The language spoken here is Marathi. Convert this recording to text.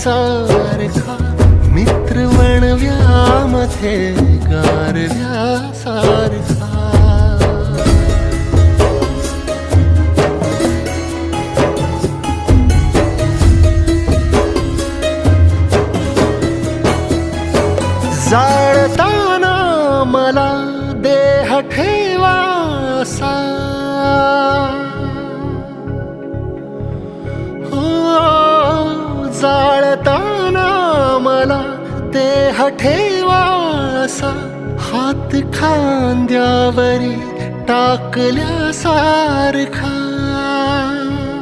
सारखा, मित्र वणव्यामध्ये गारव्यासारखा. जाळताना मला देह ठेवासा, हो जाळताना मला देह ठेवासा, हात खांद्यावरी टाकल्यासारखा.